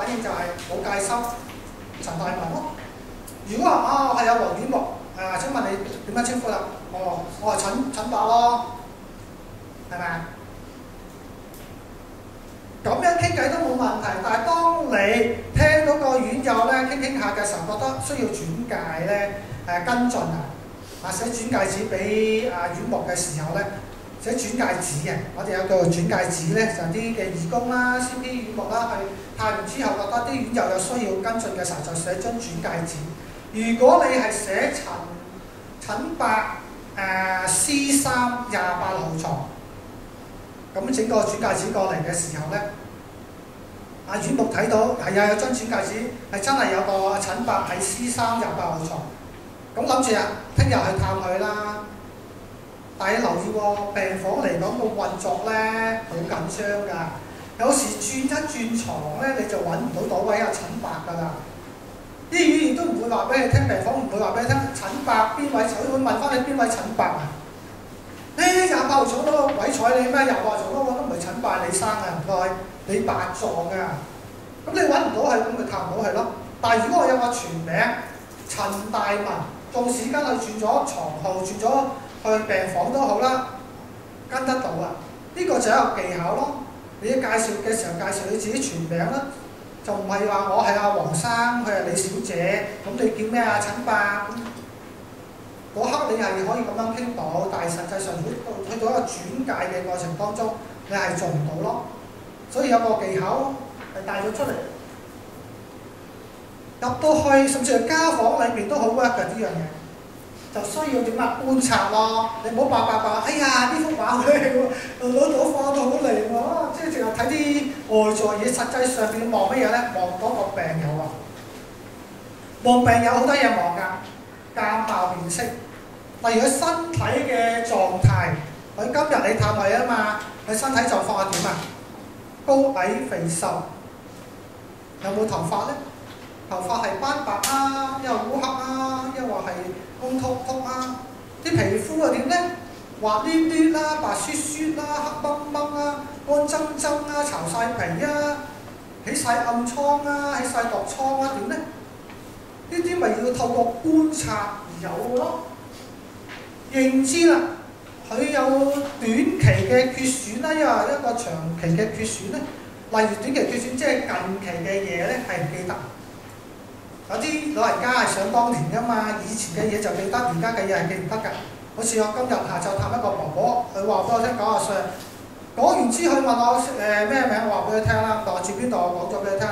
反應就係冇戒心，陳大文咯。如果話係有黃婉木，請問你點樣稱呼啦？我係陳伯咯，係咪啊？咁樣傾偈都冇問題，但係當你聽到個院友咧傾下嘅時候，覺得需要轉介咧跟進寫轉介紙俾院牧嘅時候咧，寫轉介紙嘅，我哋有個轉介紙咧，就啲嘅義工啦、CP 院牧啦，去探完之後覺得啲院友有需要跟進嘅時候，就寫張轉介紙。如果你係寫陳伯C3 28號床，咁整個轉介紙過嚟嘅時候咧，院牧睇到係有張轉介紙，係真係有個陳伯喺 C3 28號床。咁諗住聽日去探佢啦。但係留意喎，病房嚟講個運作咧好緊張㗎。有時轉一轉床咧，你就揾唔到位陳伯㗎啦。醫院亦都唔會話俾你聽，病房唔會話俾你聽陳伯邊位，佢會問翻你邊位陳伯啊？28號床嗰個位坐你咩？28號床嗰個都唔係陳伯，李生啊，唔該，李白撞啊。咁你揾唔到佢，咁咪探唔到佢咯。但係如果我有個全名陳大文，到時間佢轉咗床號，轉咗去病房都好啦，跟得到啊！呢個就係一個技巧咯。你介紹嘅時候介紹你自己全名啦，就唔係話我係阿黃生，佢係李小姐，咁你叫咩啊？陳伯。嗰刻你係可以咁樣傾到，但係實際上如果去到一個轉介嘅過程當中，你係做唔到咯。所以有個技巧係帶咗出嚟，入到去甚至係家訪裏邊都好 work 嘅呢樣嘢。就需要點啊？觀察咯，你唔好白，哎呀呢幅畫好靚喎，攞到畫到好靚喎，即係淨係睇啲外在嘢，實際上邊望乜嘢咧？望嗰個病友啊，望病友好多嘢望㗎，鑑貌辨識，例如佢身體嘅狀態，佢今日你探佢啊嘛，佢身體狀況係點啊？高矮肥瘦，有冇頭髮咧？頭髮係斑白啊，又烏黑啊，又話係光禿禿啊，啲皮膚又點咧？滑捋捋啦，白雪雪啦，黑掹掹啊，乾爭爭啊，巢晒皮啊，起晒暗瘡啊，起晒毒瘡啊，點咧？呢啲咪要透過觀察而有嘅咯。認知啦，佢有短期嘅缺損啦，因為一個長期嘅缺損咧，例如短期缺損即係近期嘅嘢咧係唔記得。有啲老人家係想當年㗎嘛，以前嘅嘢就記得，而家嘅嘢係記唔得㗎。好似我今日下晝探一個婆婆，佢話俾我聽90歲，講完之後佢問我咩名，我話俾佢聽啦，我住邊度，我講咗俾佢聽。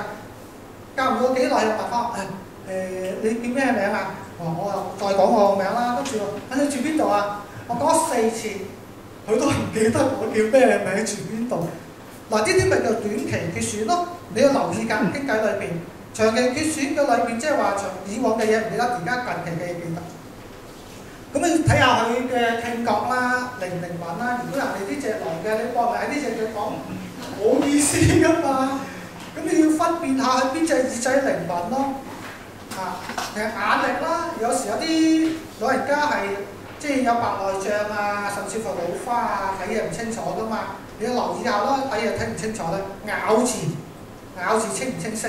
隔唔到幾耐又問翻你叫咩名啊？我再講我個名啦，跟住你住邊度啊？我講4次，佢都唔記得我叫咩名，住邊度。嗱，呢啲咪叫短期缺損咯，你要留意㗎，傾偈裏邊。長期缺損嘅裏邊，即係話以往嘅嘢唔記得，而家近期嘅嘢記得。咁你睇下佢嘅聽覺啦、靈唔靈敏啦。如果人哋呢隻來嘅，你搏埋喺呢隻腳講冇意思㗎嘛。咁你要分辨下佢邊隻耳仔靈敏咯。其實眼力啦，有時有啲老人家係即係有白內障啊，甚至乎老花啊，睇嘢唔清楚㗎嘛。你要留意下咯，睇嘢睇唔清楚咧，咬字清唔清晰？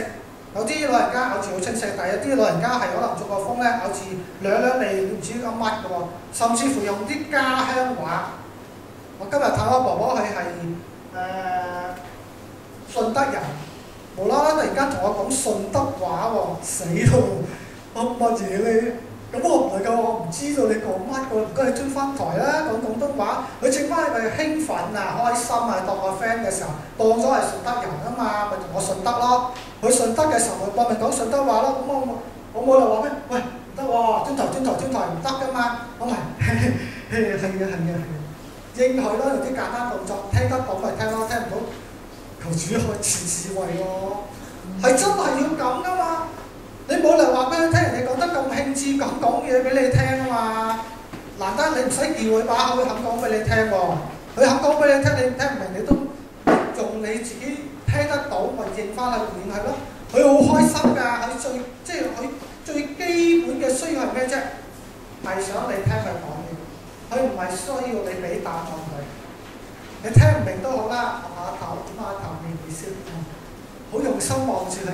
有啲老人家咬字好清晰，但係有啲老人家係可能中過風咧，咬字兩脷唔知咁乜嘅喎，甚至乎用啲家鄉話。我今日探我婆婆，佢係順德人，無啦啦突然間同我講順德話喎，死咯！我乜嘢咧？咁我唔係㗎，我唔知道你講乜㗎，唔該你轉翻台啦，講廣東話。佢整翻係咪興奮啊、開心啊？當我 friend 嘅時候，當咗係順德人啊嘛，咪同我順德咯。佢順德嘅時候，我咪講順德話咯。咁我冇就話咩？喂，唔得喎，轉台唔得㗎嘛。我咪係啊，應佢咯，用啲簡單動作，聽得懂咪聽咯，聽唔到求主開智慧咯。係真係要咁㗎嘛。你冇理由話俾佢聽，人哋講得咁興致咁講嘢俾你聽啊嘛！難得你唔使叫佢把口，佢肯講俾你聽喎。佢肯講俾你聽，你聽唔明你都用你自己聽得到，咪應翻去回應佢咯。佢好開心㗎，佢最基本嘅需要係咩啫？係想你聽佢講嘢，佢唔係需要你俾答案佢。你聽唔明都好啦，學下頭，點下頭面微笑。好用心望住你，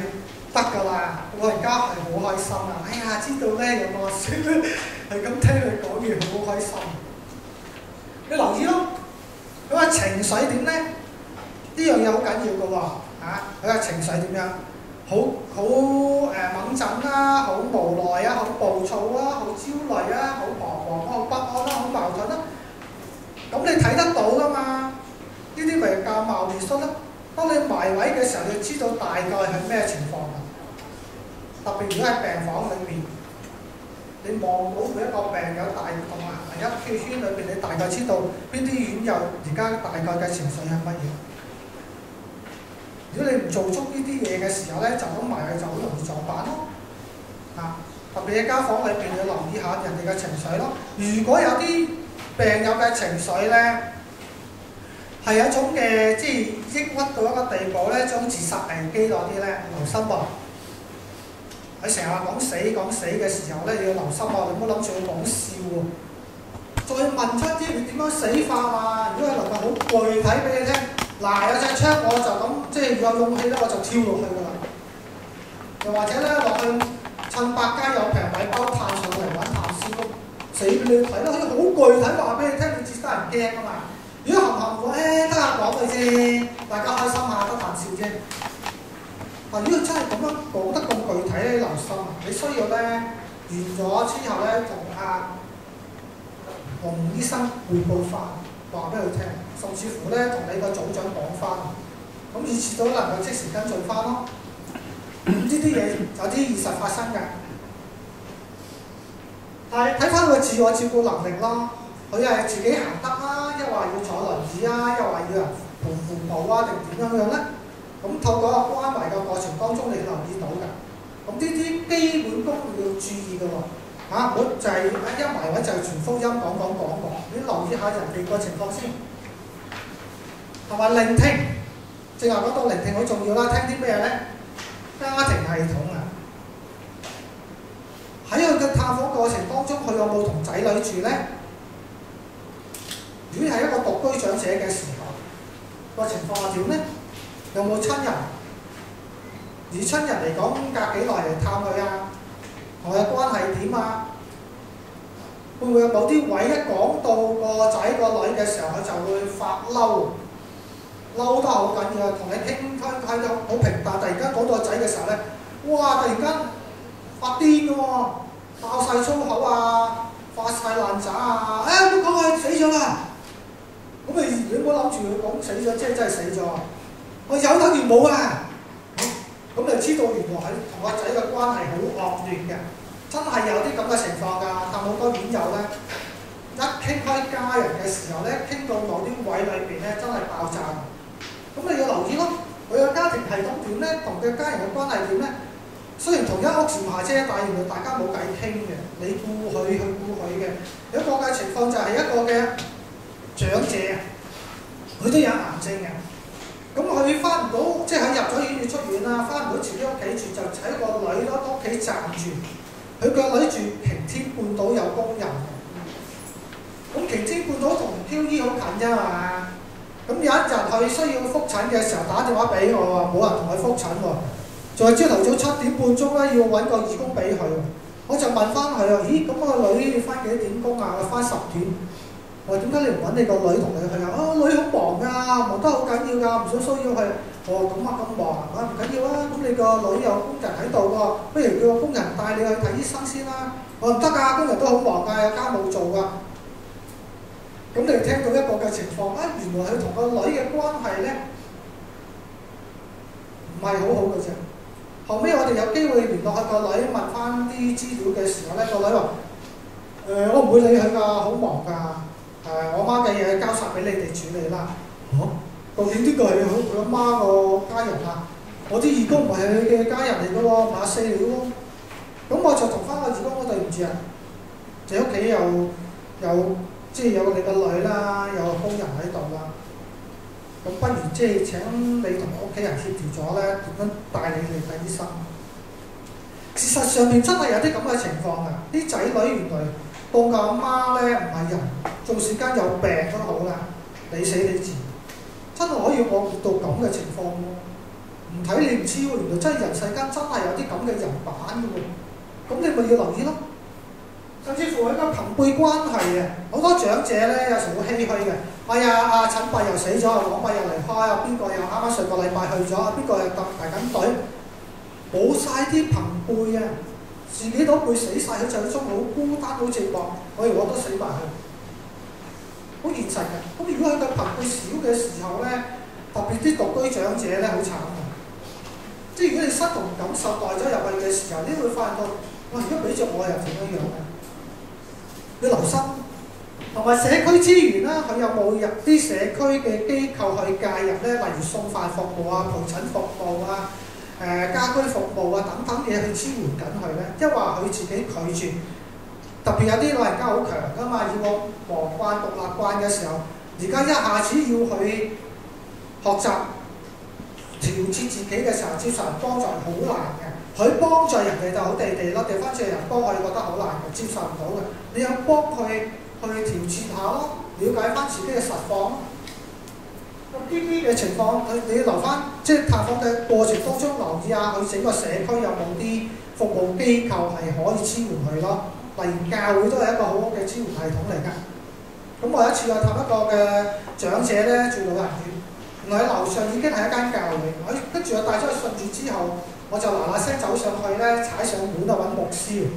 得㗎啦！老人家係好開心啊！哎呀，知道咧有個孫係咁聽佢講嘢，好開心。你留意咯，佢話情緒點咧？呢樣嘢好緊要㗎喎嚇！佢話情緒點樣？好猛震啦，好無奈啊，好暴躁啊，好焦慮啊，好彷徨啊，好不安啦，好矛盾啦。咁你睇得到㗎嘛？呢啲咪教貌列率咯。當你埋位嘅時候，你知道大概係咩情況啊？特別如果喺病房裏邊，你望到每一個病友大同埋一圈裏邊，你大概知道邊啲院友而家大概嘅情緒係乜嘢。如果你唔做足呢啲嘢嘅時候咧，就咁埋去就好容易撞板咯。啊，特別喺間房裏邊，你要留意下人哋嘅情緒咯。如果有啲病友嘅情緒咧，係一種嘅即係抑鬱到一個地步咧，將自殺危機嗰啲咧，留心喎。佢成日話講死嘅時候咧，你要留心喎，你唔好諗住佢講笑喎。再問出啲你點樣死法啊？如果係能夠好具體俾你聽，嗱有隻槍我就咁即係有勇氣咧，我就跳落去㗎啦。又或者咧落去趁百佳有平米包炭上嚟揾炭燒，死俾你睇啦！可以好具體話俾你聽，你至得人驚啊嘛。如果含糊得閒講佢啫，大家開心下得啖笑啫。但如果真係咁樣講得咁具體咧，留心啊！你需要咧完咗之後咧，同洪醫生匯報翻，話俾佢聽，甚至乎咧同你個組長講翻，咁以至到能夠即時跟進翻咯。呢啲嘢有啲現實發生㗎，但係睇翻佢嘅自我照顧能力咯。佢係自己行得啊，一話要坐輪椅啊，一話要人陪父母啊，定點樣樣咧？咁透過關懷嘅過程當中，你留意到㗎。咁呢啲基本功要注意㗎喎，唔好就係一埋位就係全福音講，你留意下人哋個情況先，同埋聆聽。正話講到聆聽好重要啦，聽啲咩咧？家庭系統啊，喺佢嘅探訪過程當中，佢有冇同仔女住咧？如果係一個獨居長者嘅時候，個情況係點咧？有冇親人？而親人嚟講，隔幾耐嚟探佢啊？同佢嘅關係點啊？會唔會有某啲位一講到個仔個女嘅時候，佢就會發嬲，嬲得好緊要啊！同你傾開得好平淡，突然間講到個仔嘅時候咧，哇！突然間發癲嘅喎，爆晒粗口啊，發晒爛渣啊！都講佢死咗啦！咁你唔好諗住佢講死咗，即係真係死咗。我有等於冇啊！咁你知道原來係同個仔嘅關係好惡劣嘅，真係有啲咁嘅情況㗎。但好多院友咧，一傾開家人嘅時候咧，傾到某啲位裏邊咧，真係爆炸。咁你要留意咯，佢嘅家庭系統點咧，同佢家人嘅關係點咧？雖然同一屋檐下啫，但係原來大家冇偈傾嘅，你顧佢，佢顧佢嘅。有一個嘅情況就係一個嘅長者，佢都有癌症嘅。咁佢翻唔到，即係佢入咗院要出院啦，翻唔到自己屋企住，就喺個女嗰屋企暫住。佢個女住擎天半島有工人，咁擎天半島同 QE 好近啫嘛。咁有一日佢需要覆診嘅時候，打電話俾我話冇人同佢覆診喎，仲係朝頭早7點半鐘咧，要揾個義工俾佢。我就問翻佢啊，咦咁個女要翻幾點工啊？我翻10點。我話點解你唔揾你個女同你去啊？女好忙㗎，忙得好緊要㗎，唔想騷擾佢。我話咁忙啊，唔緊要啊，咁你個女有工人喺度喎，不如叫個工人帶你去睇醫生先啦。我話唔得㗎，工人都好忙㗎，有家務做㗎。咁你聽到一個嘅情況啊，原來佢同個女嘅關係咧唔係好好嘅啫。後尾我哋有機會聯絡佢個女，問翻啲資料嘅時候咧，個女話：我唔會理佢㗎，好忙㗎。我媽嘅嘢交晒俾你哋處理啦。究竟呢個係佢阿媽個家人啊？我啲義工唔係佢嘅家人嚟嘅喎，馬四嚟嘅喎。咁我就同翻個義工講對唔住啊，你屋企有即係有你個女啦，有個工人喺度啦。咁不如即係請你同屋企人協調咗咧，點樣帶你嚟睇醫生？事實上面真係有啲咁嘅情況㗎，啲仔女原來當個阿媽咧唔係人，縱使間有病都好啦，你死你治，真係可以惡劣到咁嘅情況喎。唔唔睇你唔知喎，原來真係人世間真係有啲咁嘅人版嘅喎，咁你咪要留意咯。甚至乎喺個朋輩關係嘅，好多長者咧有時好唏噓嘅。哎呀，阿陳伯又死咗，黃伯又離開，啊邊個又啱啱上個禮拜去咗，啊邊個又排緊隊，冇晒啲朋輩啊，自己嗰輩死晒，佢就種好孤單、好寂寞，我都死埋去，好現實嘅。咁如果佢個朋輩少嘅時候咧，特別啲獨居長者咧好慘嘅，即係如果你失同感受帶咗入去嘅時候，你會發現到，哇！如果俾着我又點樣樣啊？要留心，同埋社區資源啦，佢有冇入啲社區嘅機構去介入咧？例如送飯服務啊、陪診服務啊、家居服務啊等等嘢去支援緊佢咧，因為佢自己拒絕。特別有啲老人家好強噶嘛，要我忙慣獨立慣嘅時候，而家一下子要佢學習調節自己嘅時候，接受人幫助係好難嘅。佢幫助人哋就好地地咯，掉翻轉人幫佢覺得好難嘅，接受唔到嘅。你有幫佢去調節下咯，了解翻自己嘅實況。咁呢啲嘅情況，你要留翻，即係探訪嘅過程當中留意下佢整個社區有冇啲服務機構係可以支援佢咯。例如教會都係一個好好嘅支援系統嚟㗎。咁我有一次去探一個嘅長者咧，住老人院，原來喺樓上已經係一間教會，跟住我帶咗佢信主之後，我就嗱嗱聲走上去咧，踩上門啊揾牧師。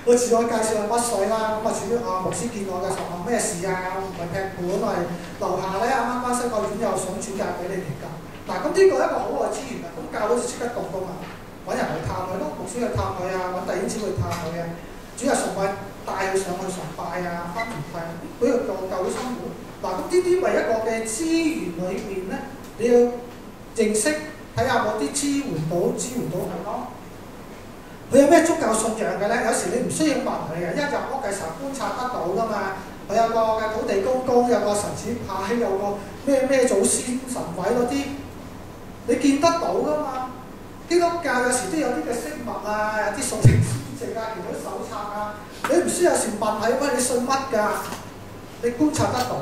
我自我介紹係乜水啦，咁啊至於牧師見我嘅時候問咩事啊，唔係劈盤，我係樓下咧啱啱翻新個院又想轉介俾你哋㗎。嗱，咁呢個係一個好嘅資源啊，咁教會就即刻動工啊，揾人去探佢咯，牧師去探佢啊，揾弟兄姊妹去探佢啊，主日崇拜帶佢上去崇拜啊，翻團契，俾佢教會生活。嗱，咁呢啲咪一個嘅資源裏面咧，你要認識睇下有冇啲支援到佢咯。佢有咩宗教信仰嘅咧？有時你唔需要問佢嘅，一入屋嘅時候觀察得到噶嘛。佢有個嘅土地公公，有個神主牌，有個咩祖先神位嗰啲，你見得到噶嘛？基督教有時都有啲嘅飾物啊，有啲屬靈書籍啊，見到手冊啊，你唔需要有時問佢，喂，你信乜㗎？你觀察得到。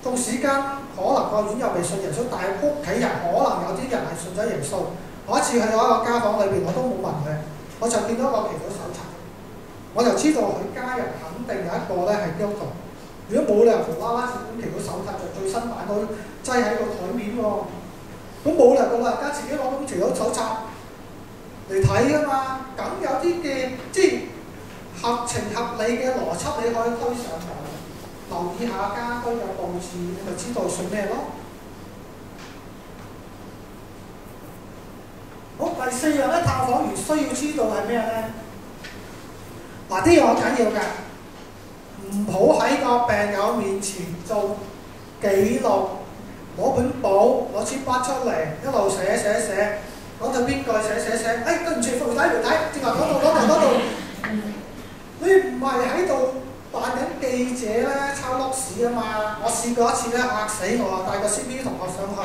縱使間可能個院又未信耶穌，但係屋企人可能有啲人係信咗耶穌。我一次去到一個家訪裏邊，我都冇問佢。我就見到個祈禱手冊，我就知道佢家人肯定有一個咧係基督徒。如果冇理由無啦啦整本祈禱手冊就最新版嗰擠喺個台面喎，咁冇理由個老人家自己攞本祈禱手冊嚟睇噶嘛。咁有啲嘅即係合情合理嘅邏輯，你可以推上嚟，留意下家居嘅佈置，你咪知道信咩咯。好，第四樣咧，探訪員需要知道係咩咧？嗱，呢樣好緊要㗎，唔好喺個病友面前做記錄，攞本簿，攞支筆出嚟，一路寫，講到邊句寫，對唔住，媒體，正話嗰度，你唔係喺度扮緊記者咧，抄碌屎啊嘛！我試過一次咧，嚇死我啊！帶個 CPU 同學上去。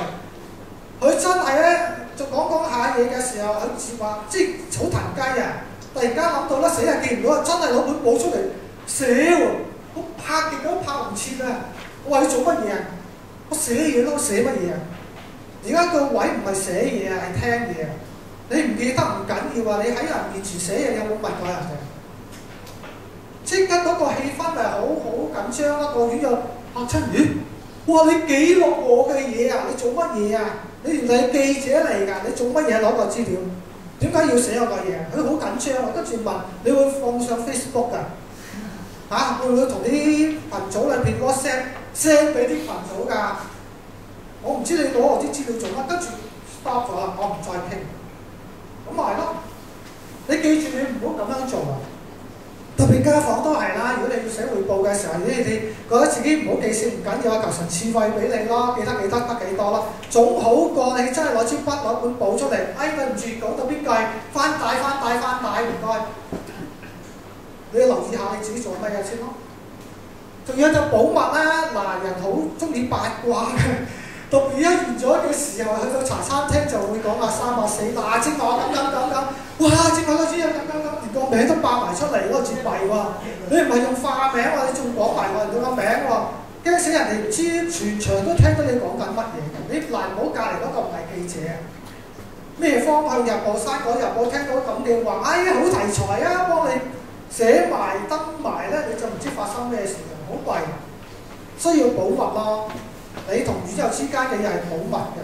佢真係咧，就講下嘢嘅時候，佢似話即係好騰雞啊！突然間諗到咧，死人見唔到啊！真係攞本簿出嚟寫喎，我拍極都拍唔切啊！我話你做乜嘢啊？我寫嘢咯，寫乜嘢啊？而家個位唔係寫嘢啊，係聽嘢啊！你唔記得唔緊要啊！你喺人面前寫嘢，你有冇問過人哋？即刻嗰個氣氛咪好緊張啦！個院又嚇親咦？哇！你記錄我嘅嘢啊？你做乜嘢啊？你原來係記者嚟㗎，你做乜嘢攞個資料？點解要寫我個嘢？佢好緊張啊！跟住問你會放上 Facebook 㗎？會唔會同啲群組裏邊 WhatsApp 俾啲群組㗎？我唔知你攞我啲資料做乜，跟住 stop 咗啦，我唔再傾。咁咪係咯，你記住你唔好咁樣做啊！特別家訪都係啦，如果你要寫彙報嘅時候，如果你覺得自己唔好記性唔緊要啊，求神賜慧俾你咯，記得得幾多咯，總好過你真係攞支筆攞本簿出嚟，對唔住講到邊句，翻帶，唔該。你要留意下你自己做乜嘢先咯。仲有就保密啦，嗱，人好中意八卦嘅，特別一完咗嘅時候，去到茶餐廳就會講下三四，嗱，正話咁，哇，正話個主人咁，連個名都爆埋出嚟嗰個字弊喎，你唔係用化名喎，你仲講埋我人哋個名喎，驚死人哋唔知全場都聽到你講緊乜嘢嘅，你難唔好隔離嗰個唔係記者，咩方向日報、生果日報聽到咁嘅話，哎呀好題材啊，幫你寫埋登埋咧，你就唔知發生咩事啊，好貴，需要保密咯。你同宇宙之間嘅嘢係保密嘅。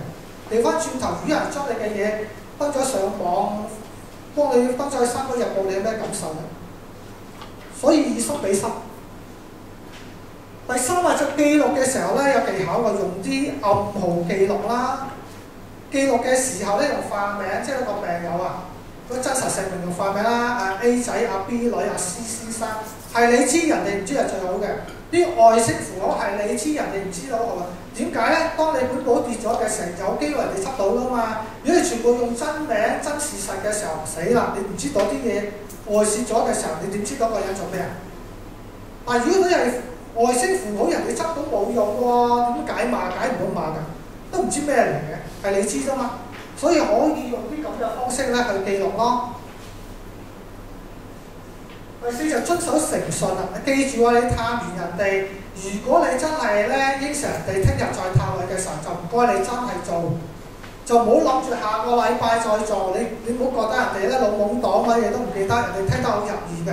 調翻轉頭，如果有人將你嘅嘢登咗上網，幫你登咗去生果日報，你有咩感受咧？所以以心比心。第三就記錄嘅時候咧，有技巧嘅，用啲暗號記錄啦。記錄嘅時候咧，用化名，即係個病友啊，個真實姓名用化名啦。A 仔、B 女、C 先生，係你知人哋唔知係最好嘅。啲外式符號係你知人哋唔知道好啊。點解咧？當你本簿跌咗嘅時候，有機會人哋執到噶嘛。如果你全部用真名、真事實嘅時候，死啦！你唔知道啲嘢外泄咗嘅時候，你點知道個人做咩啊？但如果你係外星符號，人哋執到冇用喎，點解碼解唔到碼㗎？都唔知咩嚟嘅，係你知啫嘛。所以可以用啲咁嘅方式咧去記錄咯。第四就遵守誠信啦。你記住啊，你探完人哋，如果你真係咧應承人哋聽日再探佢嘅時候，就唔該你真係做，就唔好諗住下個禮拜再做。你唔好覺得人哋咧老懵黨乜嘢都唔記得，人哋聽得好入耳嘅。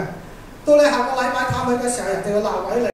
到你下個禮拜探佢嘅時候，人哋會鬧鬼你。